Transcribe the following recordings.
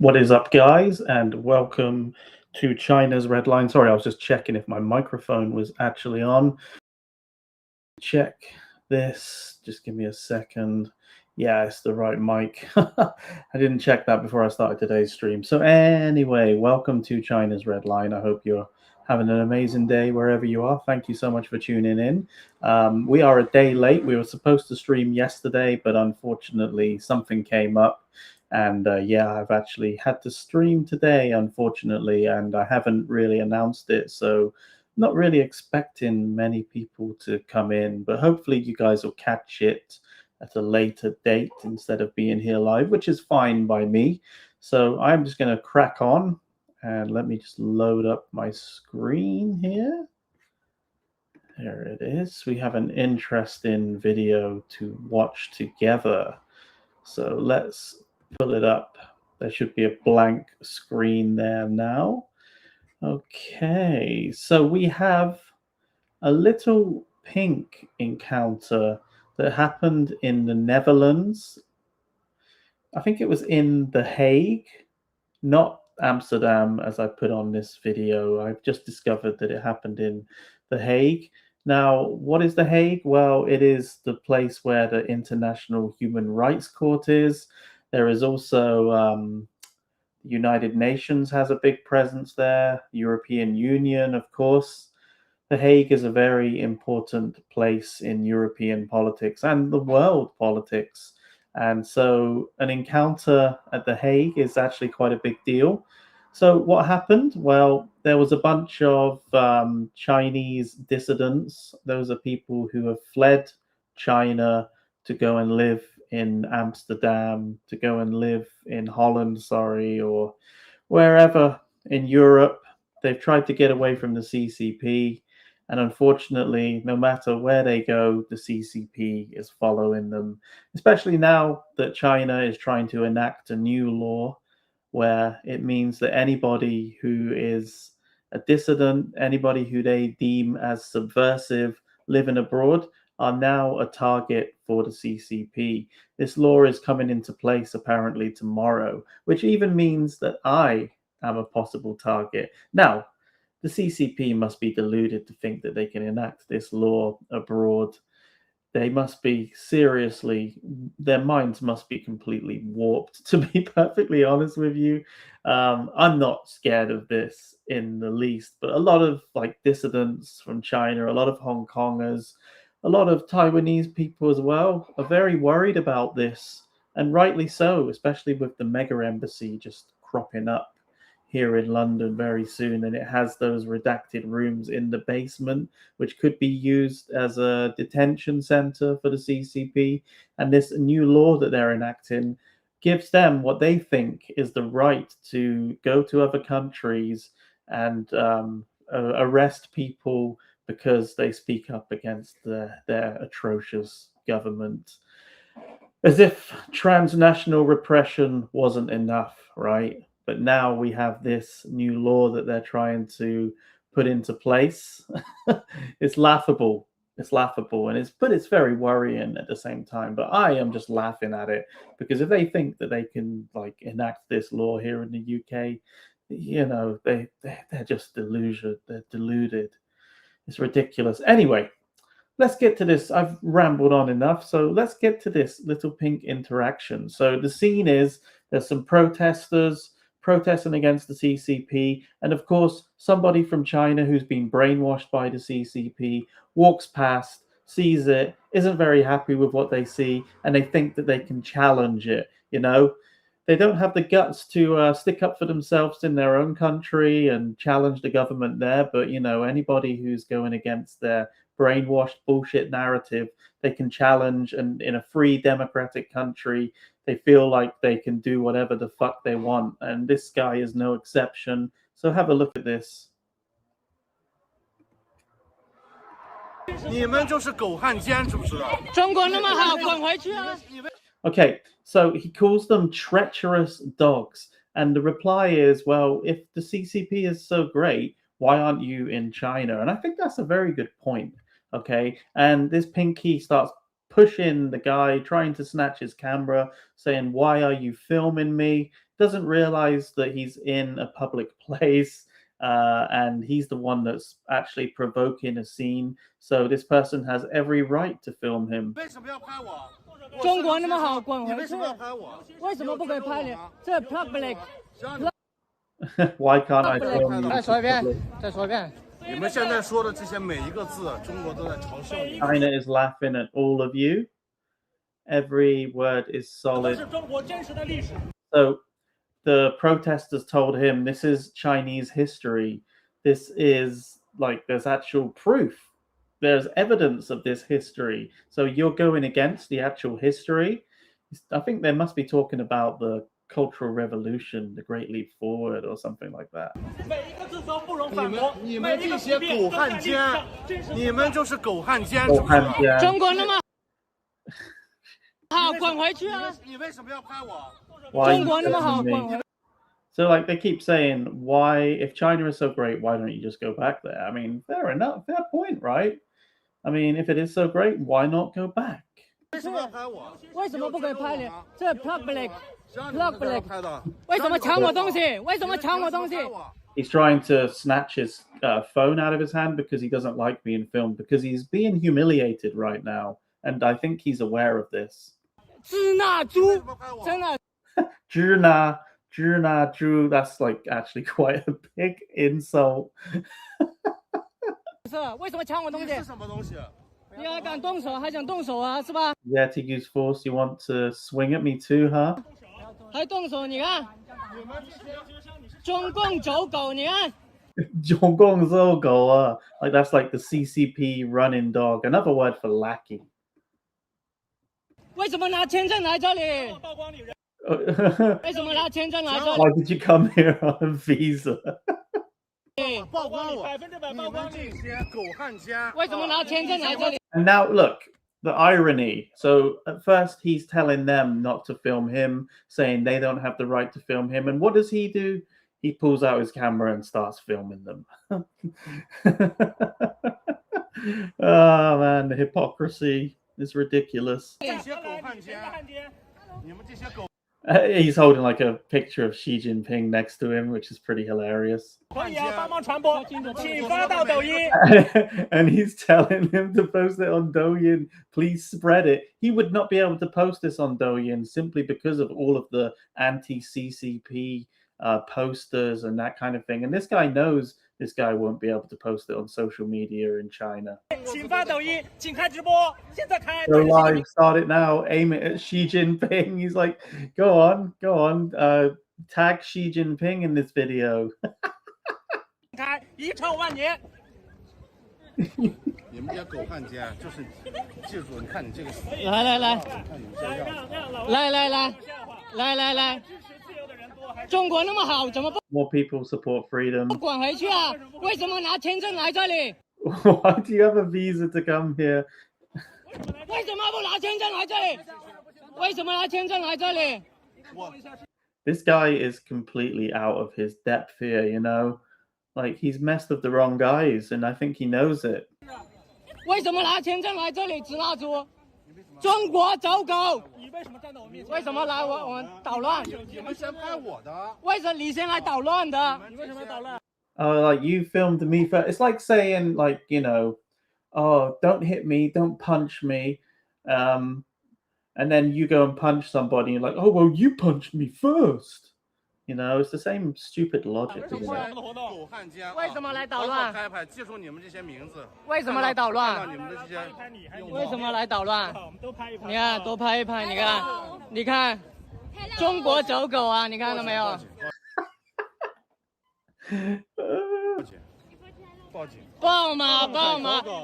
What is up, guys, and welcome to China's Red Line. Sorry, I was just checking if my microphone was actually on. Check this. Just give me a second. Yeah, it's the right mic. I didn't check that before I started today's stream. So, anyway, welcome to China's Red Line. I hope you're having an amazing day wherever you are. Thank you so much for tuning in. We are a day late. We were supposed to stream yesterday, but unfortunately, something came up. And yeah, I've actually had to stream today, unfortunately, and I haven't really announced it. So, not really expecting many people to come in, but hopefully you guys will catch it at a later date instead of being here live, which is fine by me. So I'm just going to crack on and let me just load up my screen here. There it is. We have an interesting video to watch together. So let's pull it up. There should be a blank screen there now. Okay, so we have a little pink encounter that happened in the Netherlands. I think it was in The Hague, not Amsterdam, as I put on this video. I've just discovered that it happened in The Hague. Now, what is The Hague? Well, it is the place where the International Human Rights Court is. There is also United Nations has a big presence there, European Union, of course. The Hague is a very important place in European politics and the world politics. And so an encounter at The Hague is actually quite a big deal. So what happened? Well, there was a bunch of Chinese dissidents. Those are people who have fled China to go and live in Amsterdam, to go and live in Holland, sorry, or wherever in Europe. They've tried to get away from the CCP. And unfortunately, no matter where they go, the CCP is following them, especially now that China is trying to enact a new law where it means that anybody who is a dissident, anybody who they deem as subversive living abroad, are now a target for the CCP. This law is coming into place apparently tomorrow, which even means that I am a possible target. Now, the CCP must be deluded to think that they can enact this law abroad. They must be seriously, their minds must be completely warped, to be perfectly honest with you. I'm not scared of this in the least, but a lot of like dissidents from China, a lot of Hong Kongers, a lot of Taiwanese people as well are very worried about this, and rightly so, especially with the mega embassy just cropping up here in London very soon, and it has those redacted rooms in the basement, which could be used as a detention center for the CCP. And this new law that they're enacting gives them what they think is the right to go to other countries and arrest people because they speak up against their atrocious government. As if transnational repression wasn't enough, right? But now we have this new law that they're trying to put into place. It's laughable. It's laughable, and it's very worrying at the same time. But I am just laughing at it because if they think that they can like enact this law here in the UK, you know, they're just delusional. They're deluded. It's ridiculous. Anyway, let's get to this. I've rambled on enough. So let's get to this little pink interaction. So the scene is there's some protesters protesting against the CCP. And of course, somebody from China who's been brainwashed by the CCP walks past, sees it, isn't very happy with what they see, and they think that they can challenge it. You know, they don't have the guts to stick up for themselves in their own country and challenge the government there. But, you know, anybody who's going against their brainwashed bullshit narrative, they can challenge. And in a free democratic country, they feel like they can do whatever the fuck they want. And this guy is no exception. So have a look at this. Okay, so he calls them treacherous dogs. And the reply is, well, if the CCP is so great, why aren't you in China? And I think that's a very good point. Okay. And this Pinky starts pushing the guy, trying to snatch his camera, saying, why are you filming me? doesn't realize that he's in a public place. And he's the one that's actually provoking a scene. So this person has every right to film him. 中国那么好，滚回去！为什么不可以拍你？这 public。Why can't I film you? 再说一遍，再说一遍。你们现在说的这些每一个字，中国都在嘲笑你。China is laughing at all of you. Every word is solid. So the protesters told him, this is Chinese history. This is like, there's actual proof. There's evidence of this history. So you're going against the actual history. I think they must be talking about the Cultural Revolution, the Great Leap Forward, or something like that. 你们这些狗汉奸，你们就是狗汉奸。狗汉奸。中国那么好，滚回去啊！你为什么要拍我？中国那么好，滚回。 So like they keep saying, why, if China is so great, why don't you just go back there? I mean, fair enough, fair point, right? I mean, if it is so great, why not go back? 为什么要拍我？为什么不可以拍你？这 public。 public 为什么抢我东西？为什么抢我东西？ He's trying to snatch his phone out of his hand because he doesn't like being filmed, because he's being humiliated right now, and I think he's aware of this. 支那猪，真的。支那猪, that's like actually quite a big insult. 是，为什么抢我东西？是什么东西？你还敢动手，还想动手啊，是吧？ Yeah, to use force, you want to swing at me too, huh? 还动手，你看，中共走狗，你看。中共走狗啊, like that's like the CCP running dog, another word for lackey. 为什么拿签证来这里？为什么拿签证来这里 Why did you come here on a visa? 曝光我，你们这些狗汉奸。为什么拿签证来这里？ And now look, the irony. So at first he's telling them not to film him, saying they don't have the right to film him. And what does he do? He pulls out his camera and starts filming them. Oh man, the hypocrisy is ridiculous. He's holding like a picture of Xi Jinping next to him, which is pretty hilarious. And he's telling him to post it on Douyin. Please spread it. He would not be able to post this on Douyin simply because of all of the anti-CCP posters and that kind of thing. And this guy knows this guy won't be able to post it on social media in China. Go live, start it now, aim it at Xi Jinping. He's like, go on, tag Xi Jinping in this video. 你们这些狗汉奸，就是记住，你看你这个。来，中国那么好，怎么不 More people support freedom. 滚回去啊？为什么拿签证来这里？ Why do you have a visa to come here? 为什么不拿签证来这里？为什么拿签证来这里？ This guy is completely out of his depth here, you know? Like, he's messed with the wrong guys, and I think he knows it. 为什么拿签证来这里支那猪？中国走狗！你为什么站在我面前？为什么来我们捣乱？你们先拍我的。为什么你先来捣乱的？你为什么捣乱？ Oh, like, you filmed me first. It's like saying, like, you know, oh, don't hit me, don't punch me. And then you go and punch somebody, and you're like, oh, well, you punched me first. You know, it's the same stupid logic, isn't it? 为什么来捣乱？拍拍，记住你们这些名字。为什么来捣乱？看到你们的这些。为什么来捣乱？你看，多拍一拍，你看，中国走狗啊，你看到没有？报嘛，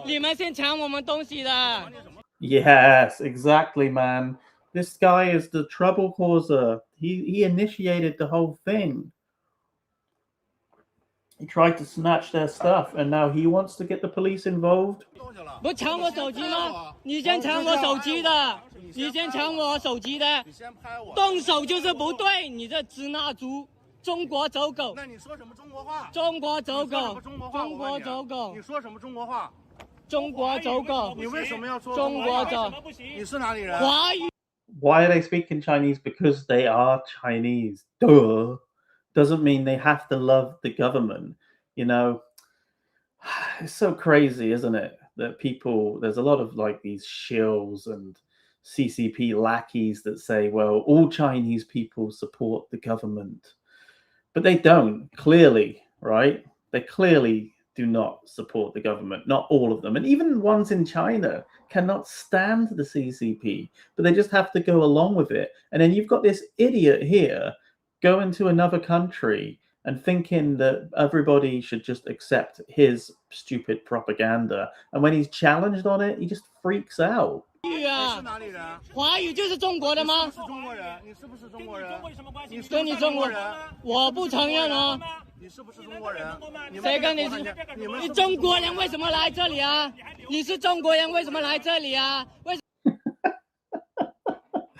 你们先抢我们东西的。 Yes, exactly, man. This guy is the trouble causer. He initiated the whole thing. He tried to snatch their stuff, and now he wants to get the police involved. 不抢我手机吗？你先抢我手机的，你先抢我手机的，动手就是不对，你这支那猪，中国走狗。那你说什么中国话？中国走狗，中国走狗。你说什么中国话？ 中国走狗，你为什么要说中国走？你是哪里人？华语。why are they speaking Chinese? Because they are Chinese. Duh. Doesn't mean they have to love the government. You know, it's so crazy, isn't it? That people, there's a lot of like these shills and CCP lackeys that say, well, all Chinese people support the government. But they don't, clearly, right? They clearly do not support the government, not all of them. And even ones in China cannot stand the CCP, but they just have to go along with it. And then you've got this idiot here going to another country and thinking that everybody should just accept his stupid propaganda. And when he's challenged on it, he just freaks out. 华语就是中国的吗？是中国人，你是不是中国人？你是跟你中国人，我不承认哦。你是不是中国人？谁跟你是？你中国人为什么来这里啊？你是中国人为什么来这里啊？为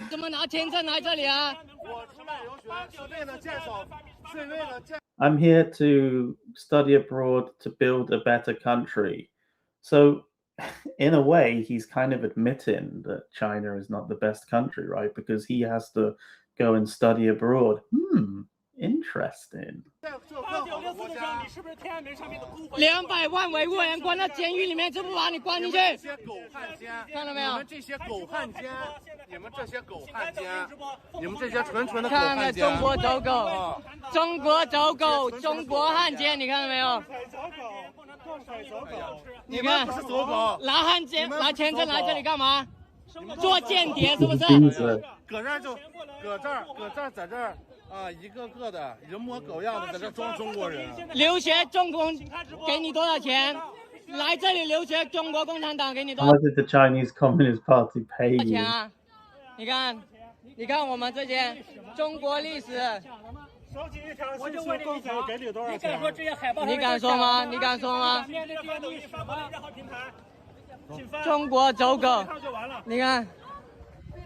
什么拿签证来这里啊？我出来留学是为了建设，是为了建。I'm here to study abroad to build a better country. So, in a way, he's kind of admitting that China is not the best country, right? Because he has to go and study abroad. Interesting. 200万维吾尔人关在监狱里面，就不把你关进去？看到没有？你们这些狗汉奸，你们这些狗汉奸，你们这些纯纯的狗看汉奸。中国走狗，中国走狗，中国汉奸，你看到没有？你们不是走狗，拿汉奸、拿签证来这里干嘛？做间谍是不是？搁这儿就搁这儿在这儿啊，一个个的人模狗样的在这装中国人。留学中共给你多少钱？来这里留学中国共产党给你多 How 少 did the Chinese Communist Party pay 钱 you? 啊？你看我们这些中国历史，我就问你，给你多少钱？你敢说吗？你敢说吗？中国走狗，你看。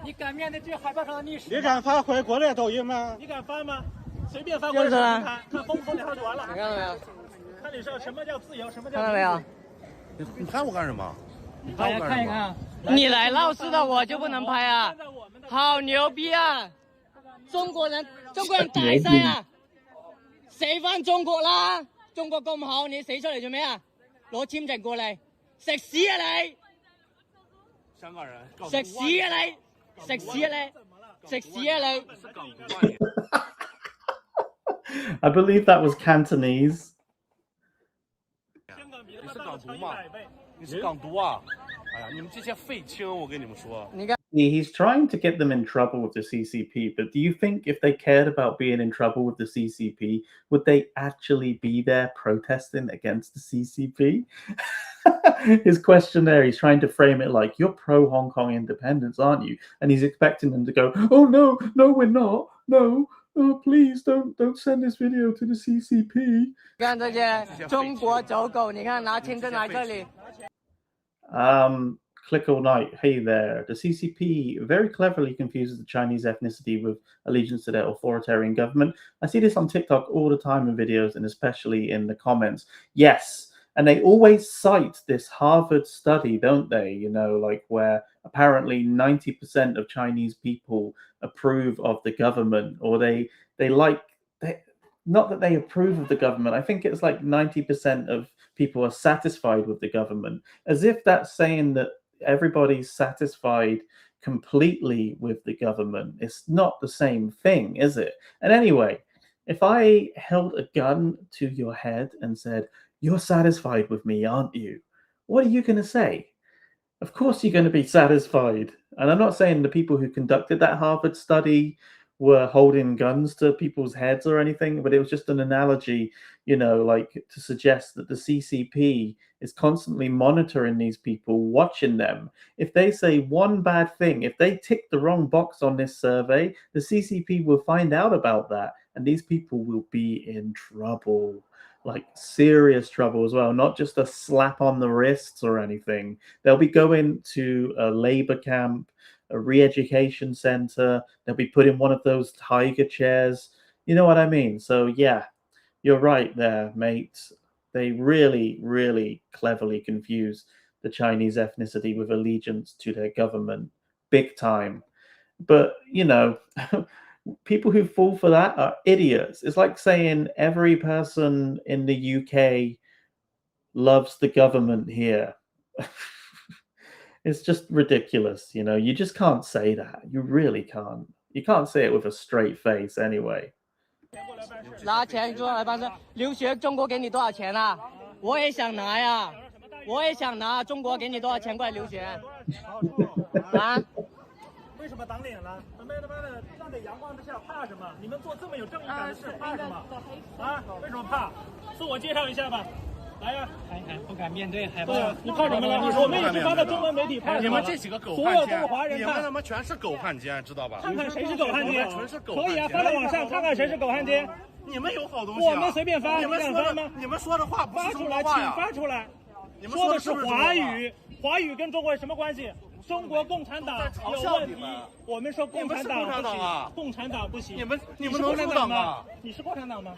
你敢面对这海报上的历史？你敢发回国内抖音吗？你敢发吗？随便发国内平台，看封不封2号就完了。你看到没有？看你是什么叫自由，什么叫……看到没有？你拍我干什么？大家看一看，你来闹事的我就不能拍啊！好牛逼啊！中国人大晒啊！誰翻中國啦？中國咁好，你死出嚟做咩啊？攞簽證過嚟，食屎啊你！香港人，食屎啊你！食屎啊你！食屎啊你！ I believe that was Cantonese. 你是港独吗？你是港独啊！哎呀，你们这些废青，我跟你们说。He's trying to get them in trouble with the CCP, but do you think if they cared about being in trouble with the CCP, would they actually be there protesting against the CCP? His questionnaire, he's trying to frame it like, you're pro Hong Kong independence, aren't you? And he's expecting them to go, oh no, we're not, no, oh please don't send this video to the CCP. 看这些中国走狗，你看拿签证来这里。Click all night. Hey there. The CCP very cleverly confuses the Chinese ethnicity with allegiance to their authoritarian government. I see this on TikTok all the time in videos and especially in the comments. Yes. And they always cite this Harvard study, don't they? You know, like where apparently 90% of Chinese people approve of the government, or they not that they approve of the government. I think it's like 90% of people are satisfied with the government, as if that's saying that everybody's satisfied completely with the government. It's not the same thing, is it? And anyway, if I held a gun to your head and said, you're satisfied with me, aren't you? What are you going to say? Of course you're going to be satisfied. And I'm not saying the people who conducted that Harvard study were holding guns to people's heads or anything, but it was just an analogy, you know, like to suggest that the CCP is constantly monitoring these people, watching them. If they say one bad thing, if they tick the wrong box on this survey, the CCP will find out about that, and these people will be in trouble, like serious trouble as well, not just a slap on the wrists or anything. They'll be going to a labor camp, a re-education center. They'll be put in one of those tiger chairs. You know what I mean? So yeah, you're right there, mate. They really, really cleverly confuse the Chinese ethnicity with allegiance to their government. Big time. But you know, people who fall for that are idiots. It's like saying every person in the UK loves the government here. It's just ridiculous, you know. You just can't say that. You really can't. You can't say it with a straight face anyway. 拿钱过来办事，留学中国给你多少钱啊？我也想拿呀，我也想拿。中国给你多少钱过来留学？啊？为什么挡脸了？他妈的站在阳光之下怕什么？你们做这么有正义感的事怕什么？啊？为什么怕？自我介绍一下吧。来呀！不敢面对，害怕。对啊，你怕什么了？我们也是发到中文媒体，怕什么？你们这几个狗所有都是华人，你们他妈全是狗汉奸，知道吧？看看谁是狗汉奸，全是狗。可以啊，发到网上看看谁是狗汉奸。你们有好东西啊？我们随便发，你们敢发吗？你们说的话不是中国话呀？发出来。你们说的是华语，华语跟中国有什么关系？中国共产党有问题，我们说共产党不行，共产党不行。你们能入党吗？你是共产党吗？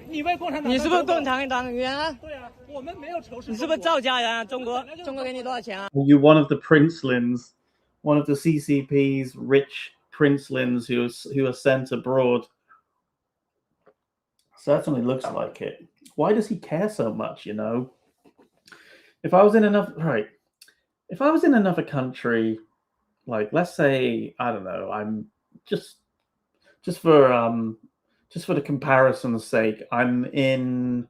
你为共产党？你是不是共产党员啊？对啊，我们没有仇视。你是不是造假人啊？中国给你多少钱啊 You one of the princelings, one of the CCP's rich princelings who are sent abroad. Certainly looks like it. Why does he care so much, you know? If I was in another country, like let's say, I don't know, I'm just for the comparison's sake, I'm in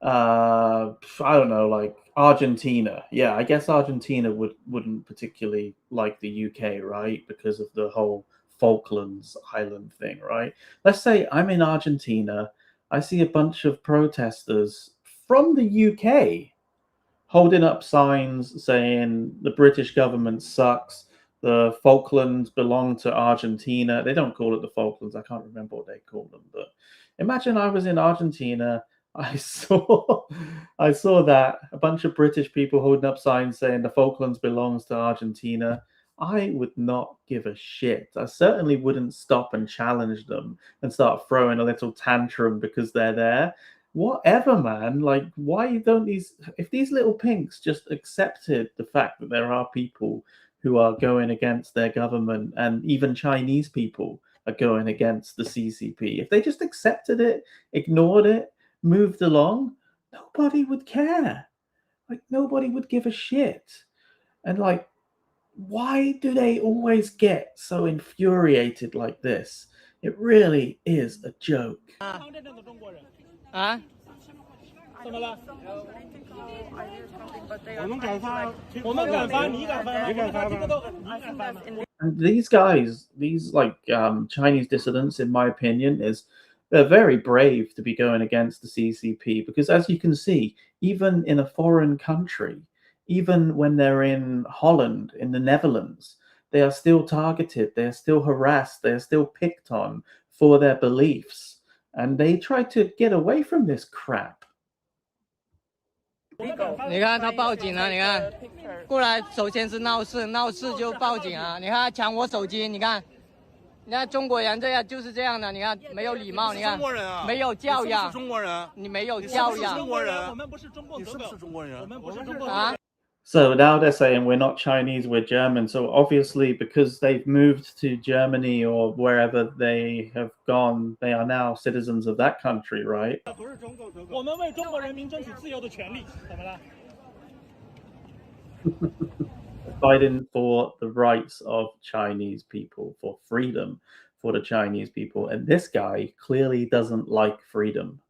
I don't know, like Argentina. Yeah, I guess Argentina wouldn't particularly like the UK, right? Because of the whole Falklands Island thing, right? Let's say I'm in Argentina. I see a bunch of protesters from the UK holding up signs saying the British government sucks. The Falklands belong to Argentina. They don't call it the Falklands. I can't remember what they call them. But imagine I was in Argentina. I saw that a bunch of British people holding up signs saying the Falklands belongs to Argentina. I would not give a shit. I certainly wouldn't stop and challenge them and start throwing a little tantrum because they're there. Whatever, man. Like, why don't if these little pinks just accepted the fact that there are people who are going against their government, and even Chinese people are going against the CCP, if they just accepted it, ignored it, moved along, nobody would care. Like, nobody would give a shit. And like, why do they always get so infuriated like this? It really is a joke. 啊？怎么了？我们敢发，我们敢发，你敢发吗？你敢发吗？ And these guys, these like Chinese dissidents, in my opinion, they're very brave to be going against the CCP, because as you can see, even in a foreign country, even when they're in Holland, in the Netherlands, they are still targeted, they're still harassed, they're still picked on for their beliefs. And they try to get away from this crap. 你看他报警了，你看过来，首先是闹事，闹事就报警啊！你看他抢我手机，你看中国人这样就是这样的，你看没有礼貌，你看没有教养，中国人，你没有教养，中国人，我们不是中共，你是不是中国人？我们不是中国人啊。So now they're saying we're not Chinese, we're German. So obviously, because they've moved to Germany or wherever they have gone, they are now citizens of that country, right? 我们为中国人民争取自由的权利，怎么了？ Fighting for the rights of Chinese people, for freedom for the Chinese people. And this guy clearly doesn't like freedom.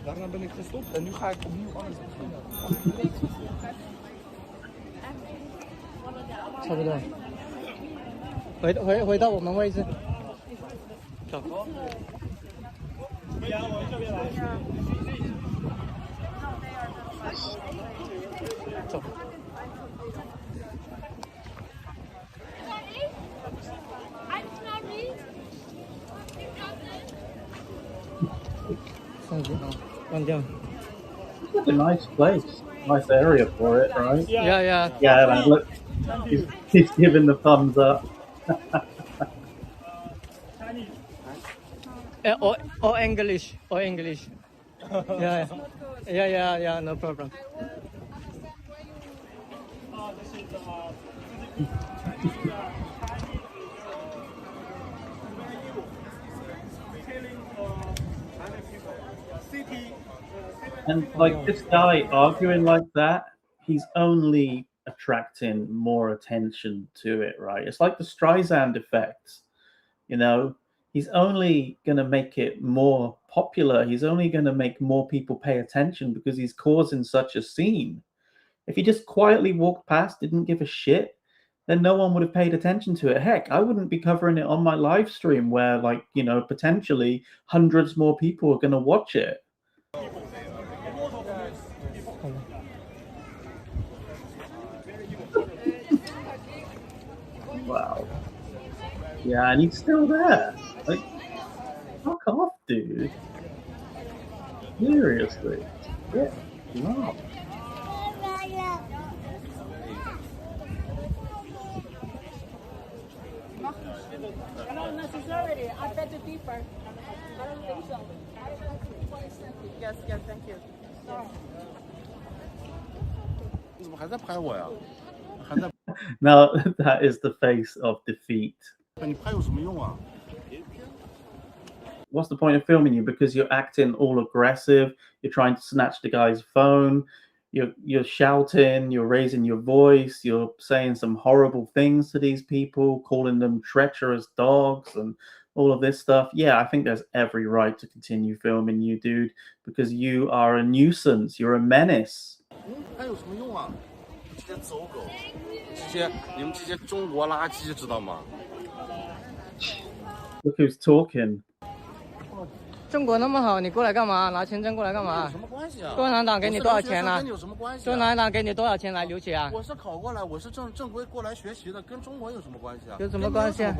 Daarna ben ik gestopt en nu ga ik opnieuw alles beginnen. 差不多，回到我们位置，走。走。放掉啊，关掉。 It's a nice place, nice area for it, right? Yeah. Yeah, man, look, he's giving the thumbs up. Or English. Yeah, no problem. This is And like this guy arguing like that, he's only attracting more attention to it, right? It's like the Streisand effect, you know. He's only going to make it more popular. He's only going to make more people pay attention because he's causing such a scene. If he just quietly walked past, didn't give a shit, then no one would have paid attention to it. Heck, I wouldn't be covering it on my live stream where, like, you know, potentially hundreds more people are going to watch it. Wow. Yeah, and he's still there. Like, fuck off, dude. Seriously. Yeah. Wow. Not necessarily. I beg to differ. I don't think so. Yes, yes, thank you. Sorry. 你怎么还在拍我呀？还在 Now that is the face of defeat. 你拍有什么用啊？ What's the point of filming you? Because you're acting all aggressive. You're trying to snatch the guy's phone. You're shouting. You're raising your voice. You're saying some horrible things to these people, calling them treacherous dogs and all of this stuff. Yeah, I think there's every right to continue filming you, dude, because you are a nuisance. You're a menace. 还有什么用啊？这些走狗，你们这些中国垃圾，知道吗？ Look who's talking. 中国那么好，你过来干嘛？拿签证过来干嘛？有什么关系啊？共产党给你多少钱呢？跟你有什么关系？共产党给你多少钱来留学啊？我是考过来，我是正规过来学习的，跟中国有什么关系啊？有什么关系啊？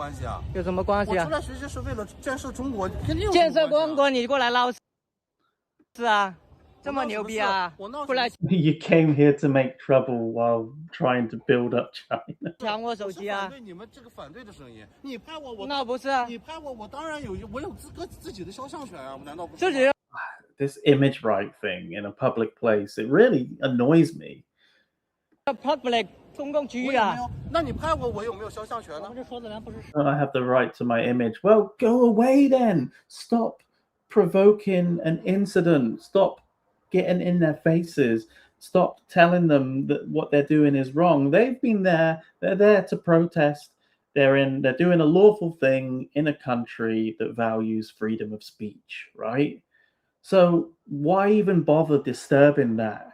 有什么关系啊？我出来学习是为了建设中国，肯定有。建设中国，你过来闹事啊？这么牛逼啊？不来 You came here to make trouble while trying to build up China. 抢我手机啊？反对你们这个反对的声音，你拍我，那不是啊？你拍我，我当然我有自己的肖像权啊，我难道不是？自己 This image right thing in a public place, it really annoys me. public 公共区域啊？那你拍我，我有没有肖像权呢？ I have the right to my image. Well, go away then. Stop provoking an incident. Stop getting in their faces. Stop telling them that what they're doing is wrong. They've been there. They're there to protest. They're doing a lawful thing in a country that values freedom of speech, right? So why even bother disturbing that?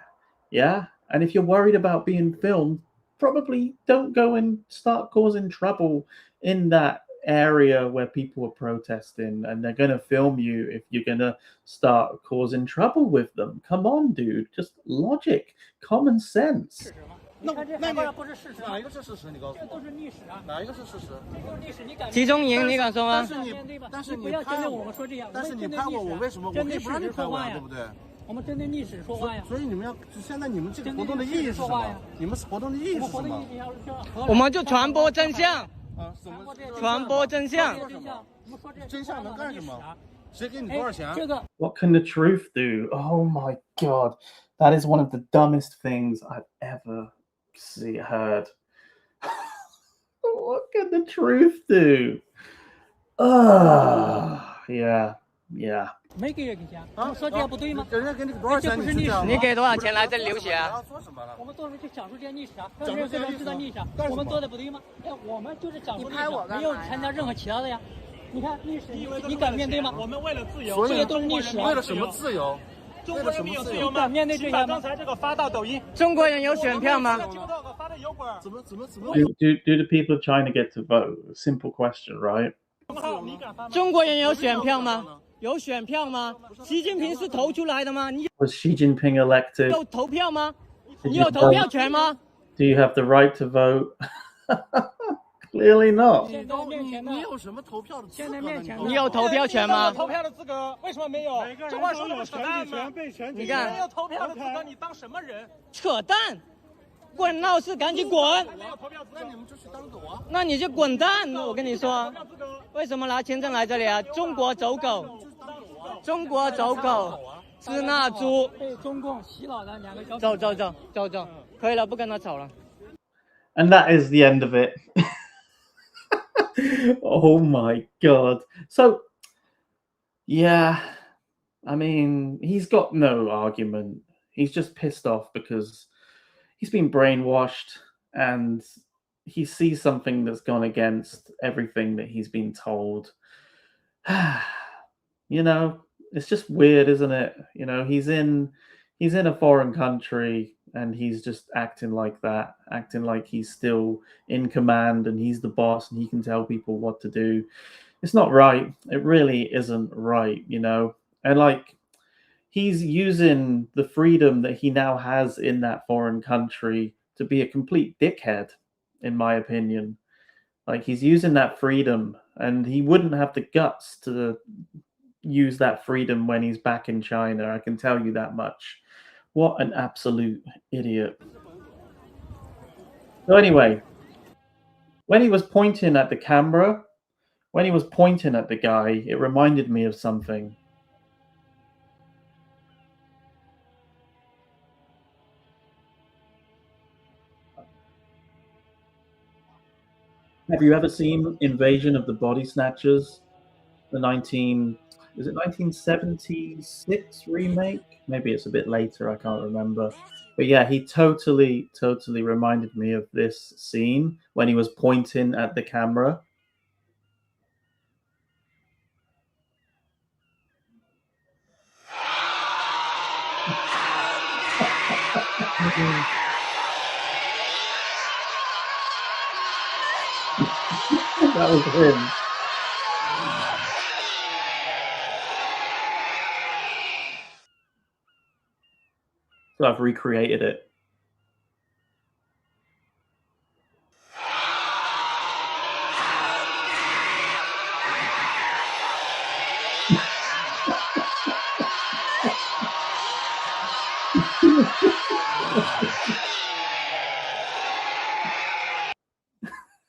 Yeah? And if you're worried about being filmed, probably don't go and start causing trouble in that area where people are protesting, and they're going to film you if you're going to start causing trouble with them. Come on, dude. Just logic, common sense. 那不是事实，哪一个是事实？你告诉我，这都是历史啊，哪一个是事实？历史你敢？集中营你敢说吗？但是你拍我，但是你拍我，我为什么我可以不让你拍我呀？对不对？我们针对历史说话呀。所以你们要现在你们这个活动的意义是什么？你们活动的意义是什么？我们就传播真相。 啊，什么传播真相？真相能干什么？谁给你多少钱？ What can the truth do? Oh my god, that is one of the dumbest things I've ever heard. What can the truth do? Yeah. 没给人家，我说这样不对吗？人家给你多少钱？你给多少钱来这里留学啊？做什么了？我们做的是讲述这些历史啊，让人非常知道历史啊。我们做的不对吗？哎，我们就是讲述历史，没有参加任何其他的呀。你看历史，你敢面对吗？我们为了自由，这些都是历史。为了什么自由？中国人民有自由吗？敢面对这些吗？刚才这个发到抖音，中国人有选票吗？发的油管，怎么？ Do the people of China get to vote? A simple question, right? 中国人有选票吗？有选票吗？习近平是投出来的吗？你 Was Xi Jinping elected? 有投票吗？你有投票权吗？ Do you have the right to vote? Clearly not. 你有什么投票的资格？你有投票权吗？投票的资格为什么没有？这话说的不扯淡吗？你看，没有投票的资格，你当什么人？扯淡！滚闹事，赶紧滚！没有投票资格，那你们就去当狗啊！那你就滚蛋！我跟你说，为什么拿签证来这里啊？中国走狗，中国走狗，支那猪，被中共洗脑的两个小走，可以了，不跟他吵了。And that is the end of it. Oh my God. So, yeah, I mean, he's got no argument. He's just pissed off because he's been brainwashed and he sees something that's gone against everything that he's been told. You know, it's just weird, isn't it? You know, he's in a foreign country and he's just acting like that, acting like he's still in command and he's the boss and he can tell people what to do. It's not right. It really isn't right, you know. And like he's using the freedom that he now has in that foreign country to be a complete dickhead, in my opinion. Like he's using that freedom and he wouldn't have the guts to use that freedom when he's back in China. I can tell you that much. What an absolute idiot. So anyway, when he was pointing at the camera, when he was pointing at the guy, it reminded me of something. Have you ever seen Invasion of the Body Snatchers? The 1976 remake? Maybe it's a bit later, I can't remember. But yeah, he totally reminded me of this scene when he was pointing at the camera. That was him. So I've recreated it.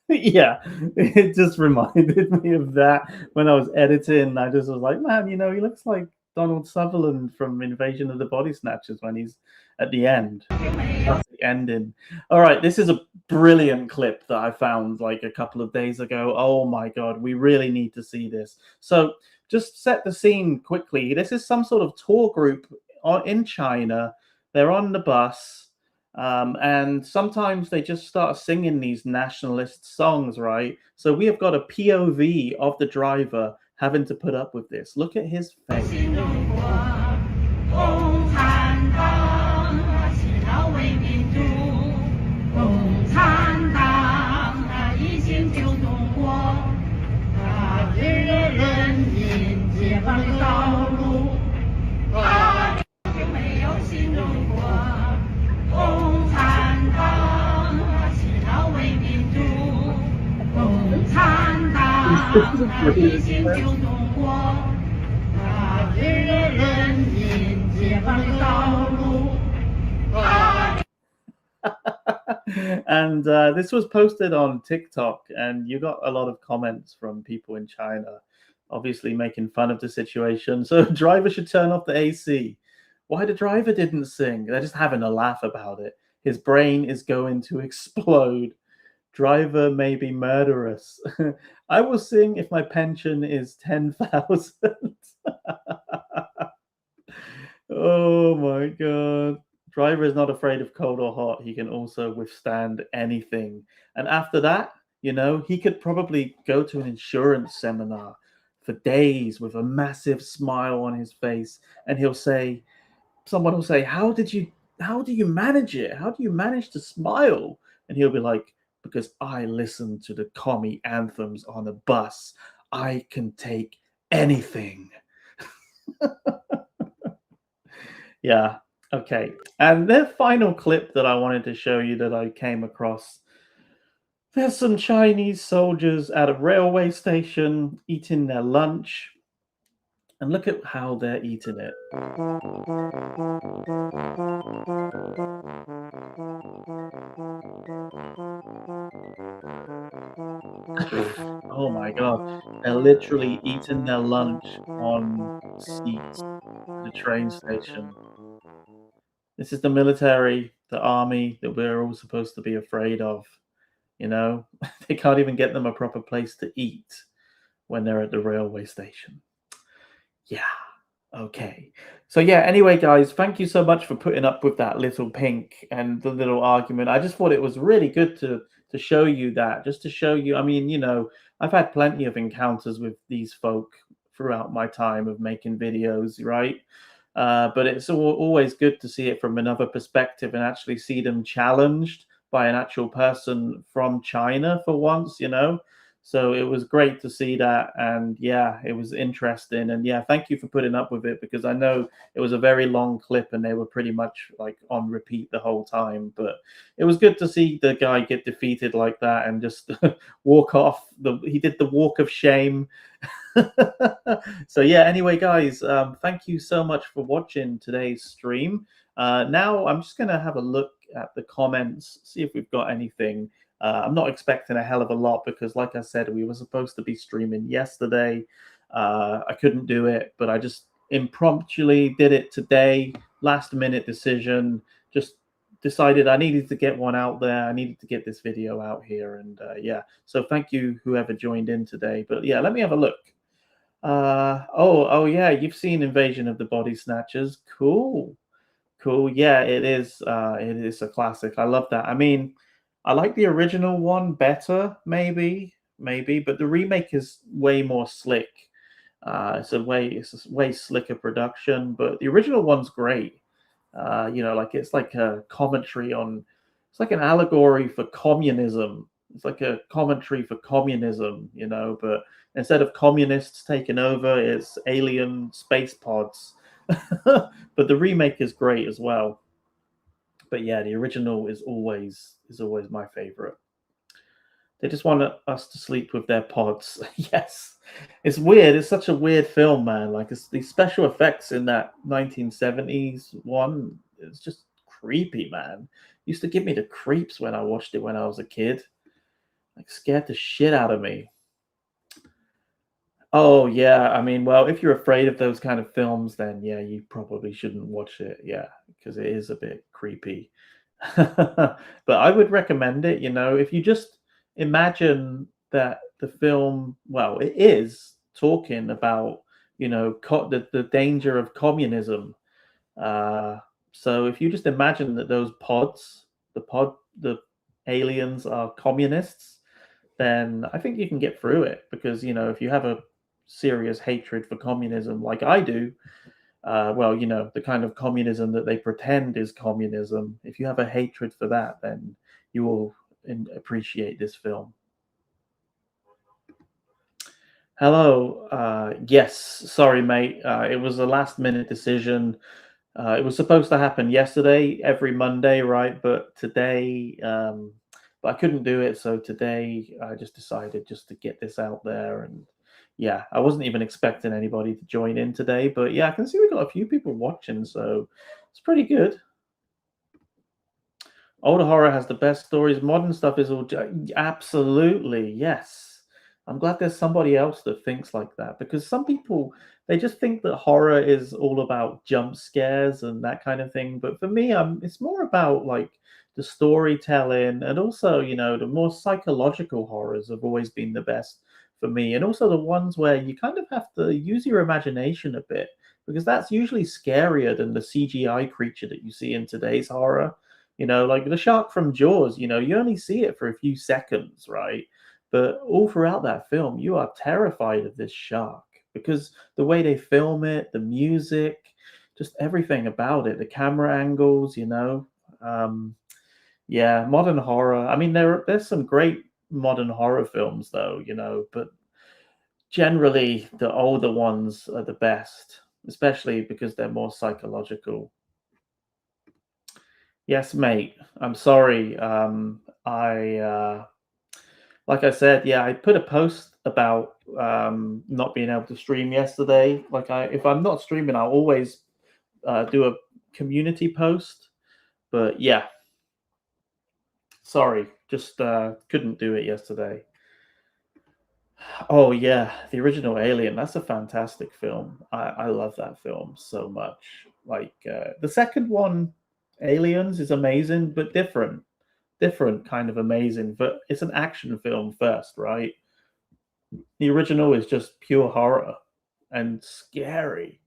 Yeah, it just reminded me of that when I was editing. I just was like, man, you know, he looks like Donald Sutherland from Invasion of the Body Snatchers when he's at the end. That's the ending. All right, this is a brilliant clip that I found like a couple of days ago. Oh my God, we really need to see this. So just set the scene quickly. This is some sort of tour group in China. They're on the bus. And sometimes they just start singing these nationalist songs, right? So we have got a POV of the driver having to put up with this. Look at his face. And this was posted on TikTok, and you got a lot of comments from people in China, obviously making fun of the situation. So driver should turn off the AC. Why the driver didn't sing? They're just having a laugh about it. His brain is going to explode. Driver may be murderous. I will sing if my pension is 10,000. Oh my God. Driver is not afraid of cold or hot. He can also withstand anything. And after that, you know, he could probably go to an insurance seminar for days with a massive smile on his face. And someone will say, how do you manage it? How do you manage to smile? And he'll be like, because I listen to the commie anthems on a bus. I can take anything. Yeah. Okay. And the final clip that I wanted to show you that I came across. There's some Chinese soldiers at a railway station eating their lunch. And look at how they're eating it. Oh my God. They're literally eating their lunch on seats at the train station. This is the military, the army that we're all supposed to be afraid of. You know, they can't even get them a proper place to eat when they're at the railway station. Yeah. Okay. So yeah, anyway, guys, thank you so much for putting up with that little pink and the little argument. I just thought it was really good to show you that, just to show you. I mean, you know, I've had plenty of encounters with these folk throughout my time of making videos, right? But it's always good to see it from another perspective and actually see them challenged by an actual person from China for once, you know. So it was great to see that, and yeah, it was interesting, and yeah, thank you for putting up with it, because I know it was a very long clip and they were pretty much like on repeat the whole time. But it was good to see the guy get defeated like that and just walk off. He did the walk of shame. So yeah, anyway, guys, thank you so much for watching today's stream. Now I'm just gonna have a look at the comments, see if we've got anything. I'm not expecting a hell of a lot because, like I said, we were supposed to be streaming yesterday. I couldn't do it, but I just impromptu did it today. Last minute decision. Just decided I needed to get one out there. I needed to get this video out here, and yeah. So thank you, whoever joined in today. But yeah, let me have a look. Oh yeah, you've seen Invasion of the Body Snatchers. Cool. Yeah, it is a classic. I love that. I mean, I like the original one better, maybe, but the remake is way more slick. It's a way slicker production, but the original one's great. You know, like it's like a commentary on, it's like an allegory for communism. It's like a commentary for communism, you know, but instead of communists taking over, it's alien space pods. But the remake is great as well. But yeah, the original is always my favorite. They just want us to sleep with their pods. Yes, it's weird. It's such a weird film, man. Like the special effects in that 1970s one, it's just creepy, man. Used to give me the creeps when I watched it when I was a kid. Like scared the shit out of me. Oh yeah, I mean, well, if you're afraid of those kind of films, then yeah, you probably shouldn't watch it. Yeah, because it is a bit creepy. But I would recommend it. You know, if you just imagine that the film, well, it is talking about, you know, the danger of communism. So if you just imagine that those pods, the aliens are communists, then I think you can get through it, because you know, if you have a serious hatred for communism like I do, well, you know, the kind of communism that they pretend is communism, if you have a hatred for that, then you will appreciate this film. Hello. Yes, sorry, mate. It was a last minute decision. It was supposed to happen yesterday, every Monday, right? But today, but I couldn't do it. So today I just decided just to get this out there. And yeah, I wasn't even expecting anybody to join in today, but yeah, I can see we got a few people watching, so it's pretty good. Older horror has the best stories. Modern stuff is all absolutely, yes. I'm glad there's somebody else that thinks like that, because some people, they just think that horror is all about jump scares and that kind of thing. But for me, it's more about like the storytelling, and also, you know, the more psychological horrors have always been the best for me, and also the ones where you kind of have to use your imagination a bit, because that's usually scarier than the CGI creature that you see in today's horror. You know, like the shark from Jaws, you know, you only see it for a few seconds, right? But all throughout that film, you are terrified of this shark, because the way they film it, the music, just everything about it, the camera angles, you know. Yeah, modern horror. I mean, there's some great modern horror films, though, you know, but generally the older ones are the best, especially because they're more psychological. Yes, mate. I'm sorry. Like I said, yeah, I put a post about not being able to stream yesterday. Like, if I'm not streaming, I'll always do a community post. But yeah, sorry, just couldn't do it yesterday. Oh yeah, the original Alien. That's a fantastic film. I love that film so much. Like the second one, Aliens, is amazing but different. different kind of amazing, but it's an action film first, right? The original is just pure horror and scary,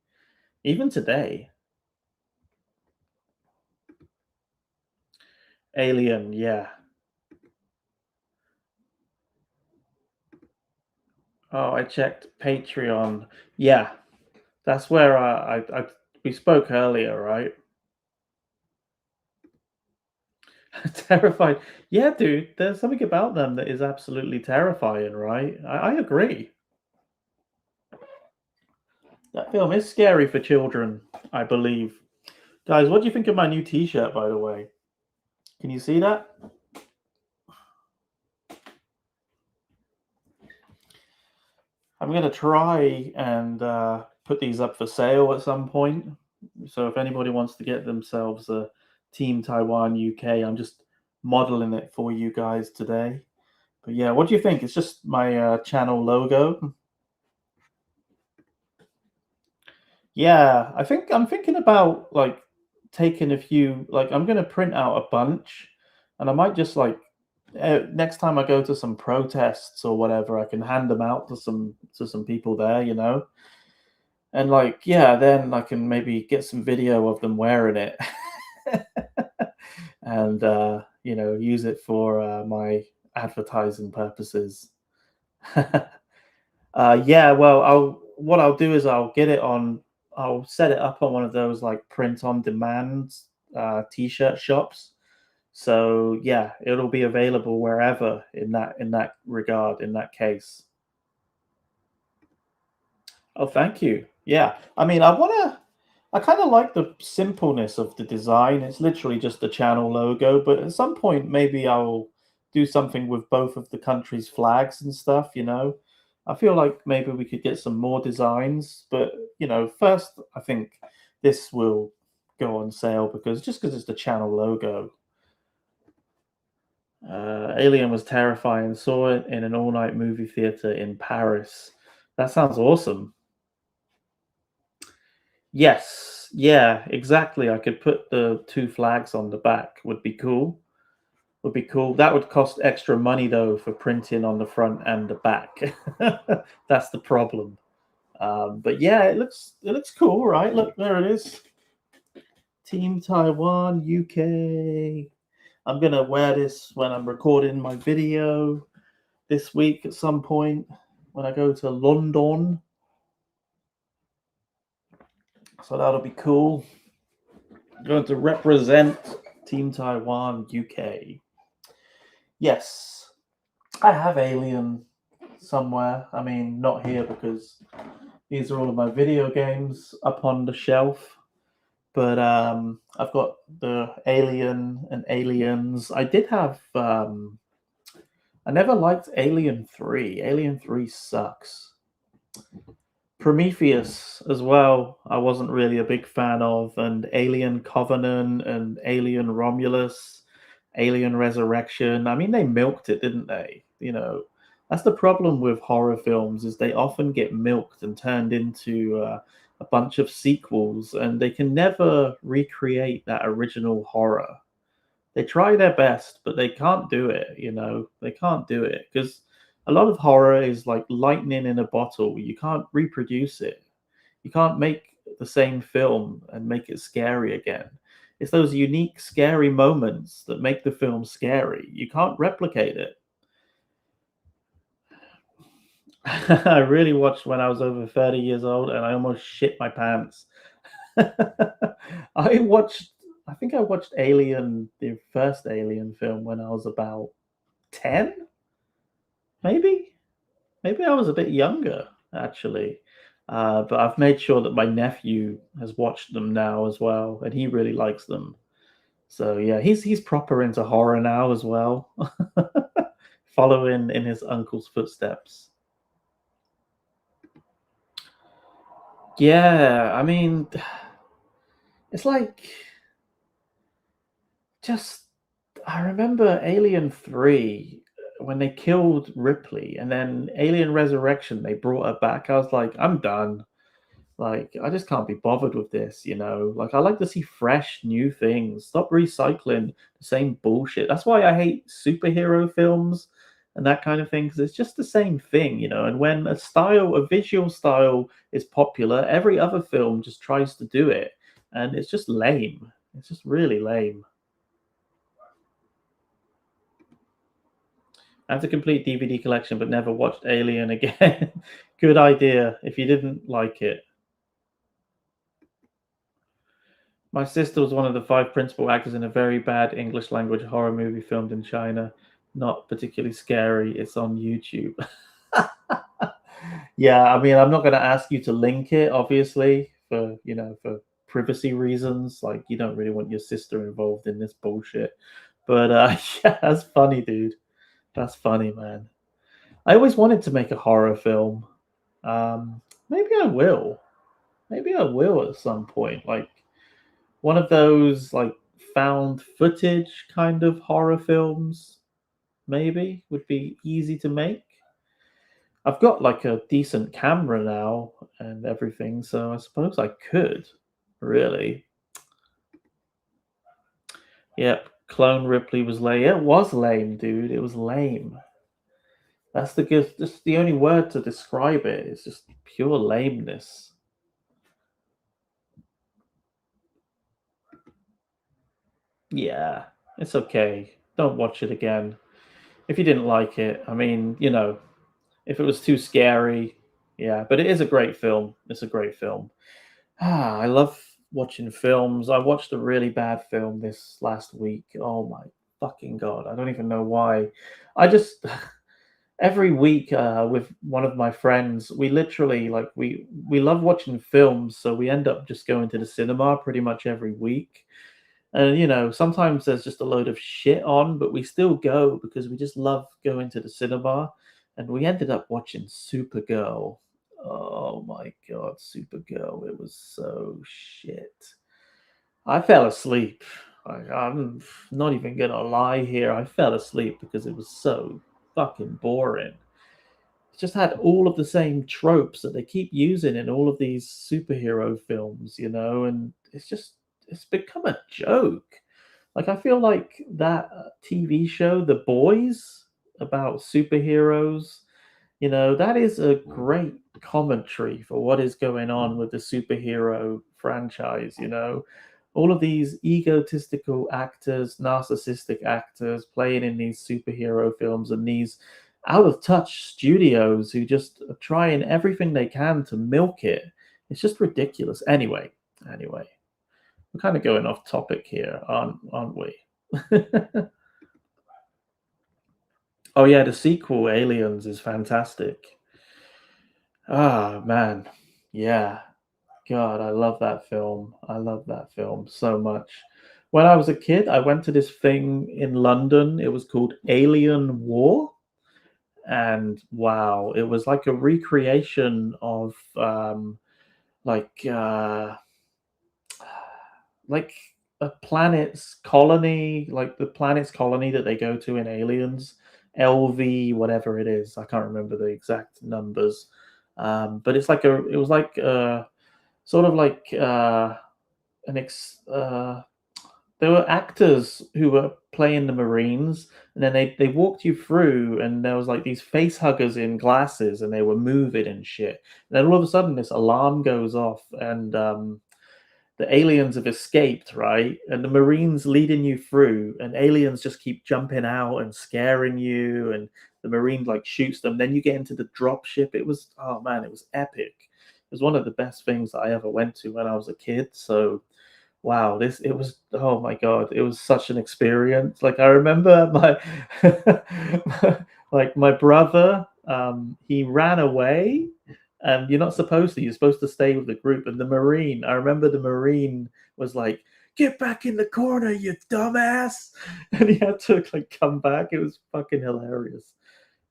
even today. Alien, yeah. Oh, I checked Patreon. Yeah, that's where we spoke earlier, right? Terrified. Yeah, dude, there's something about them that is absolutely terrifying, right? I agree. That film is scary for children, I believe. Guys, what do you think of my new t-shirt, by the way? Can you see that? I'm going to try and put these up for sale at some point. So if anybody wants to get themselves a Team Taiwan UK, I'm just modeling it for you guys today. But yeah, what do you think? It's just my channel logo. Yeah, I'm thinking about like taking a few, like I'm going to print out a bunch, and I might just like next time I go to some protests or whatever, I can hand them out to some people there, you know. And like, yeah, then I can maybe get some video of them wearing it, and you know, use it for my advertising purposes. Yeah, well, what I'll do is I'll set it up on one of those like print on demand t-shirt shops. So yeah, it'll be available wherever in that regard, in that case. Oh, thank you. Yeah, I mean, I kind of like the simpleness of the design. It's literally just the channel logo, but at some point maybe I'll do something with both of the country's flags and stuff, you know. I feel like maybe we could get some more designs, but you know, first I think this will go on sale because it's the channel logo. Alien was terrifying. Saw it in an all-night movie theater in Paris. That sounds awesome. Yes, yeah, exactly. I could put the 2 flags on the back. Would be cool. Would be cool. That would cost extra money though for printing on the front and the back. That's the problem. But yeah, it looks cool, right? Look, there it is. Team Taiwan UK. I'm gonna wear this when I'm recording my video this week at some point when I go to London. So that'll be cool. I'm going to represent Team Taiwan UK. Yes, I have Alien somewhere. I mean, not here because these are all of my video games up on the shelf. But I've got the Alien and Aliens. I did have. I never liked Alien 3. Alien 3 sucks. Prometheus as well, I wasn't really a big fan of, and Alien Covenant and Alien Romulus, Alien Resurrection. I mean, they milked it, didn't they? You know, that's the problem with horror films is they often get milked and turned into a bunch of sequels, and they can never recreate that original horror. They try their best, but they can't do it, you know? They can't do it because a lot of horror is like lightning in a bottle. You can't reproduce it. You can't make the same film and make it scary again. It's those unique, scary moments that make the film scary. You can't replicate it. I really watched when I was over 30 years old and I almost shit my pants. I think I watched Alien, the first Alien film, when I was about 10. Maybe I was a bit younger actually, but I've made sure that my nephew has watched them now as well, and he really likes them. So yeah, he's proper into horror now as well, following in his uncle's footsteps. Yeah, I mean, it's like just I remember Alien 3 when they killed Ripley, and then Alien Resurrection, they brought her back. I was like, I'm done. Like, I just can't be bothered with this, you know? Like, I like to see fresh, new things. Stop recycling the same bullshit. That's why I hate superhero films and that kind of thing, because it's just the same thing, you know? And when a visual style is popular, every other film just tries to do it. And it's just lame. It's just really lame. I have the complete DVD collection, but never watched Alien again. Good idea if you didn't like it. My sister was one of the 5 principal actors in a very bad English language horror movie filmed in China. Not particularly scary. It's on YouTube. Yeah, I mean, I'm not going to ask you to link it, obviously, for privacy reasons. Like, you don't really want your sister involved in this bullshit. But yeah, that's funny, dude. That's funny, man. I always wanted to make a horror film. Maybe I will. Maybe I will at some point. Like one of those like found footage kind of horror films. Maybe would be easy to make. I've got like a decent camera now and everything, so I suppose I could. Really. Yep. Clone Ripley was lame. It was lame, dude. It was lame. That's just the only word to describe it. It's just pure lameness. Yeah, it's okay. Don't watch it again. If you didn't like it, I mean, if it was too scary, yeah, but it is a great film. It's a great film. I love watching films. I watched a really bad film this last week. Oh my fucking God. I don't even know why. I just every week with one of my friends, we literally like we love watching films, so we end up just going to the cinema pretty much every week. And sometimes there's just a load of shit on, but we still go because we just love going to the cinema. And we ended up watching Supergirl. Oh my God, Supergirl. It was so shit. I fell asleep. I'm not even going to lie here. I fell asleep because it was so fucking boring. It just had all of the same tropes that they keep using in all of these superhero films, and it's become a joke. Like I feel like that TV show, The Boys, about superheroes, that is a great commentary for what is going on with the superhero franchise, all of these egotistical actors, narcissistic actors playing in these superhero films and these out of touch studios who just are trying everything they can to milk it. It's just ridiculous. Anyway, we're kind of going off topic here, aren't we? Oh yeah, the sequel Aliens is fantastic. Ah man, yeah. God, I love that film. I love that film so much. When I was a kid, I went to this thing in London. It was called Alien War. And wow, it was like a recreation of like like a planet's colony, like the planet's colony that they go to in Aliens, LV, whatever it is. I can't remember the exact numbers. But it was like sort of like an ex. There were actors who were playing the Marines, and then they walked you through, and there was like these face huggers in glasses, and they were moving and shit. And then all of a sudden, this alarm goes off, and the aliens have escaped, right? And the Marines leading you through, and aliens just keep jumping out and scaring you, and the Marine like shoots them. Then you get into the drop ship. It was, oh man, it was epic. It was one of the best things that I ever went to when I was a kid. So wow, it was, oh my God, it was such an experience. Like I remember my brother, he ran away, and you're not supposed to. You're supposed to stay with the group. And I remember the Marine was like, "Get back in the corner, you dumbass!" And he had to like come back. It was fucking hilarious.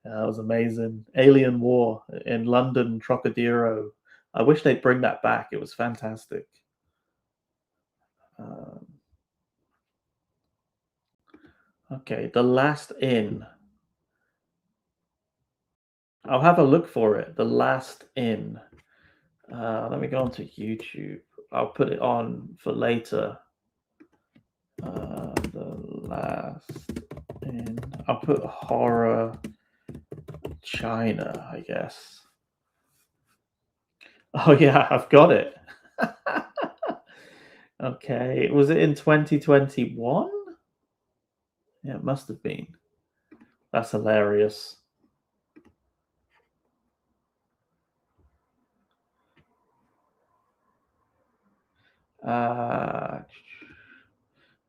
It was amazing. Alien War in London, Trocadero. I wish they'd bring that back. It was fantastic. Okay, The Last Inn. I'll have a look for it. The Last Inn. Let me go onto YouTube. I'll put it on for later. The last in. I'll put horror China, I guess. Oh yeah, I've got it. Okay, was it in 2021? Yeah, it must have been. That's hilarious.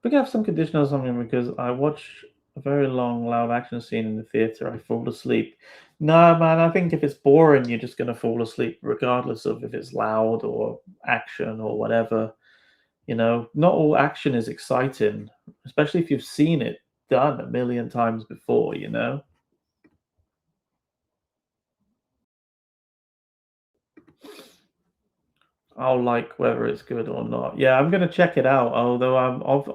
We can have some condition or something because I watch a very long, loud action scene in the theater. I fall asleep. No, man, I think if it's boring, you're just going to fall asleep regardless of if it's loud or action or whatever. You know, not all action is exciting, especially if you've seen it done a million times before, you know? I'll like whether it's good or not. Yeah, I'm gonna check it out. Although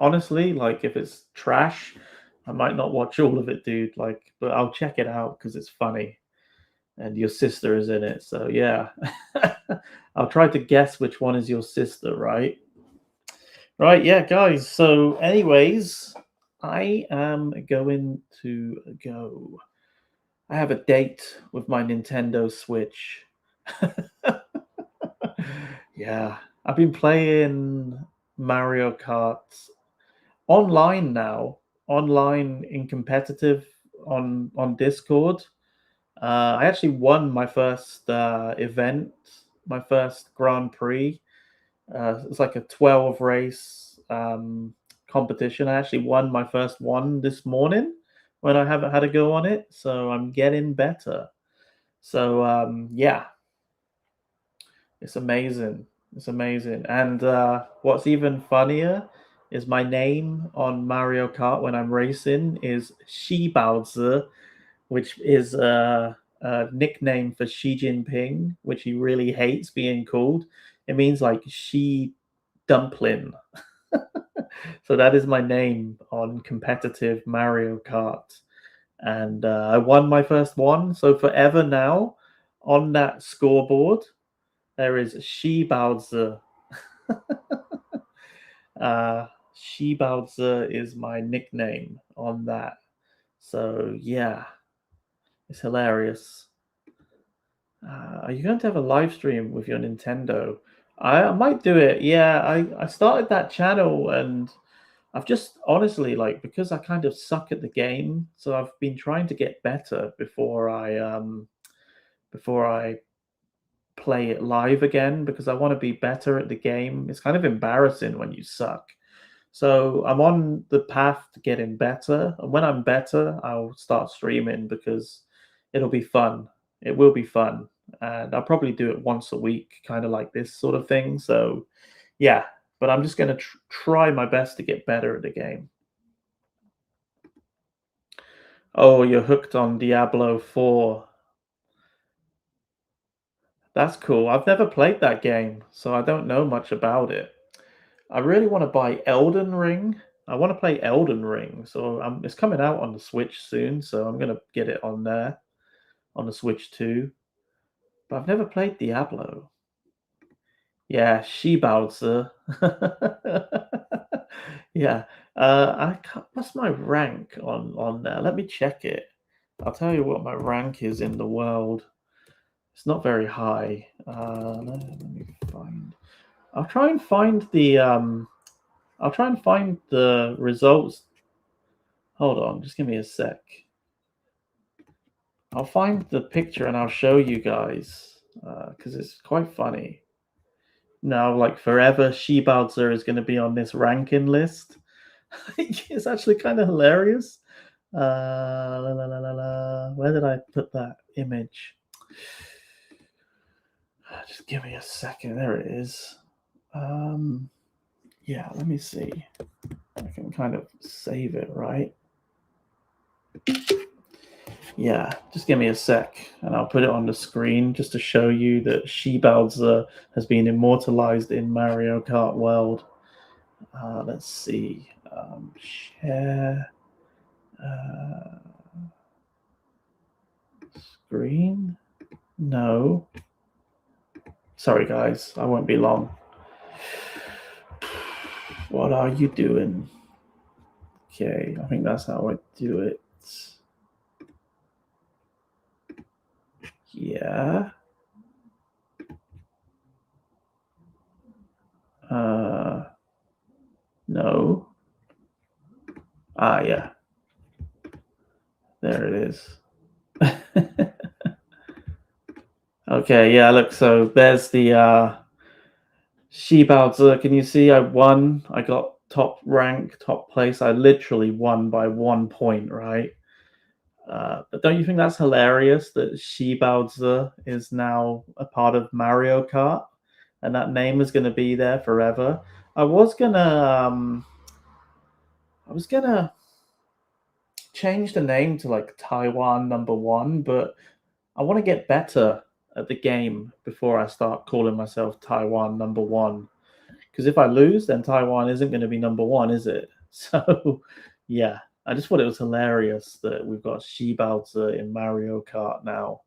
honestly, like, if it's trash, I might not watch all of it, dude. Like, but I'll check it out because it's funny, and your sister is in it. So yeah, I'll try to guess which one is your sister, right? Right, yeah, guys. So, anyways, I am going to go. I have a date with my Nintendo Switch. Yeah, I've been playing Mario Kart online now, online in competitive on Discord. I actually won my first event, my first Grand Prix. It's like a 12 race competition. I actually won my first one this morning when I haven't had a go on it, so I'm getting better. So yeah, it's amazing. It's amazing. And what's even funnier is my name on Mario Kart when I'm racing is Xi Baozi, which is a nickname for Xi Jinping, which he really hates being called. It means like Xi dumpling. So that is my name on competitive Mario Kart. And I won my first one. So forever now, on that scoreboard, there is Xi Baozi. Xi Baozi is my nickname on that. So yeah, it's hilarious. Are you going to have a live stream with your Nintendo? I might do it. Yeah, I started that channel and I've just honestly, like, because I kind of suck at the game, so I've been trying to get better before I play it live again because I want to be better at the game. It's kind of embarrassing when you suck. So I'm on the path to getting better. And when I'm better, I'll start streaming because it'll be fun. It will be fun. And I'll probably do it once a week, kind of like this sort of thing. So yeah, but I'm just going to try my best to get better at the game. Oh, you're hooked on Diablo 4. That's cool. I've never played that game, so I don't know much about it. I really want to buy Elden Ring. I want to play Elden Ring, so it's coming out on the Switch soon, so I'm gonna get it on there, on the Switch too. But I've never played Diablo. Yeah, Xi Baozi. Yeah. I can't, what's my rank on there? Let me check it. I'll tell you what my rank is in the world. It's not very high. Let me find. I'll try and find the results. Hold on, just give me a sec. I'll find the picture and I'll show you guys because it's quite funny. Now, like forever, Xi Baozi is going to be on this ranking list. It's actually kind of hilarious. Where did I put that image? Just give me a second. There it is. Yeah, let me see. I can kind of save it, right? Yeah, just give me a sec and I'll put it on the screen just to show you that Xi Baozi has been immortalized in Mario Kart World. Let's see. Share screen. No. Sorry, guys, I won't be long. What are you doing? Okay, I think that's how I do it. Yeah. No. Ah, yeah. There it is. Okay, yeah, look, so there's the Shibaozi. Can you see I won? I got top rank, top place. I literally won by 1 point, right? But don't you think that's hilarious that Shibaozi is now a part of Mario Kart and that name is going to be there forever? I was gonna change the name to like Taiwan number one, but I want to get better at the game before I start calling myself Taiwan number one. Because if I lose, then Taiwan isn't going to be number one, is it? So, yeah, I just thought it was hilarious that we've got Shibaozi in Mario Kart now.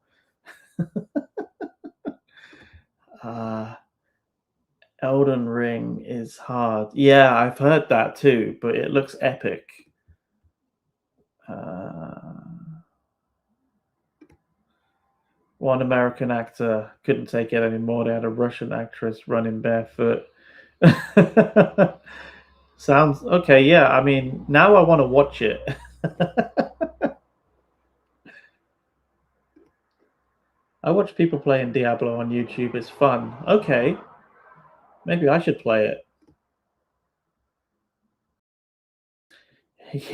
Elden Ring is hard. Yeah, I've heard that too, but it looks epic. One American actor couldn't take it anymore. They had a Russian actress running barefoot. Sounds okay. Yeah, I mean, now I want to watch it. I watch people playing Diablo on YouTube. It's fun. Okay, maybe I should play it.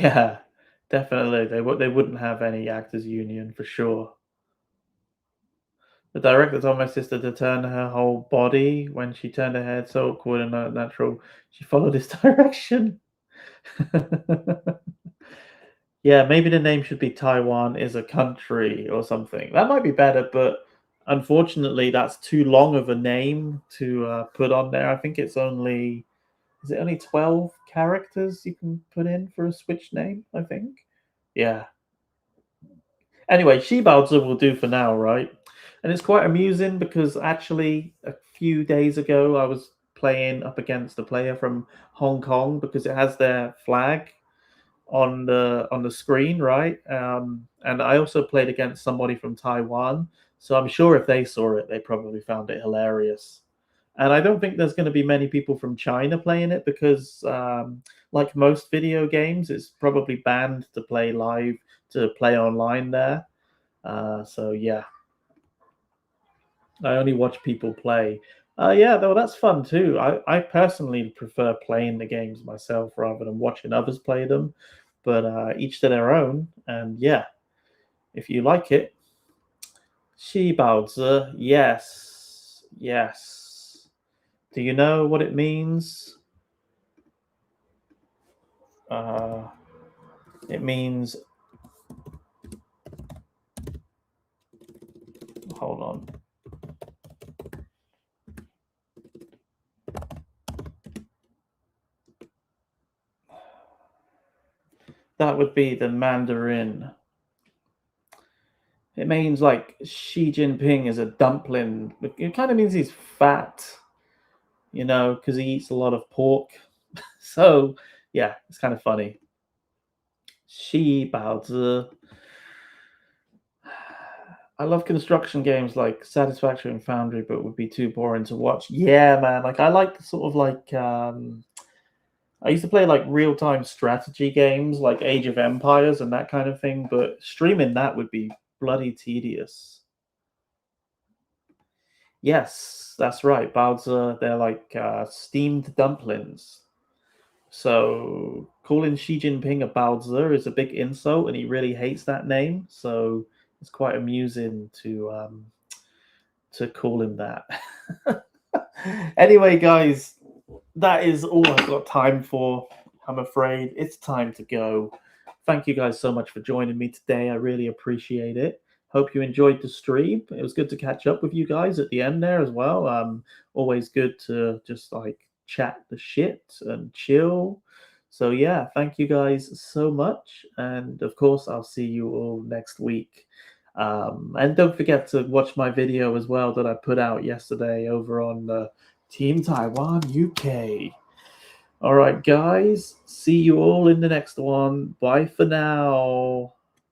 Yeah, definitely. They wouldn't have any actors union for sure. The director told my sister to turn her whole body when she turned her head, so awkward and unnatural. She followed his direction. Yeah, maybe the name should be Taiwan is a country or something. That might be better, but unfortunately, that's too long of a name to put on there. I think it's only 12 characters you can put in for a Switch name, I think. Yeah. Anyway, Shibaozi will do for now, right? And it's quite amusing because actually a few days ago I was playing up against a player from Hong Kong because it has their flag on the screen, right? And I also played against somebody from Taiwan, so I'm sure if they saw it, they probably found it hilarious. And I don't think there's going to be many people from China playing it because, like most video games, it's probably banned to play live, to play online there. So yeah, I only watch people play. Yeah, though that's fun too. I personally prefer playing the games myself rather than watching others play them. But each to their own. And yeah, if you like it, Shibaozi, yes, yes. Do you know what it means? It means. Hold on. That would be the Mandarin. It means like Xi Jinping is a dumpling. It kind of means he's fat, you know, because he eats a lot of pork. So yeah, it's kind of funny. Shibaozi. I love construction games like Satisfactory and Foundry, but would be too boring to watch. Yeah, man. Like I like sort of like I used to play like real-time strategy games like Age of Empires and that kind of thing, but streaming that would be bloody tedious. Yes, that's right. Baozi, they're like steamed dumplings. So calling Xi Jinping a Baozi is a big insult, and he really hates that name. So it's quite amusing to call him that. Anyway, guys, that is all I've got time for. I'm afraid it's time to go. Thank you guys so much for joining me today. I really appreciate it. Hope you enjoyed the stream. It was good to catch up with you guys at the end there as well. Always good to just like chat the shit and chill. So yeah, thank you guys so much. And of course, I'll see you all next week. And don't forget to watch my video as well that I put out yesterday over on Team Taiwan UK. All right, guys. See you all in the next one. Bye for now.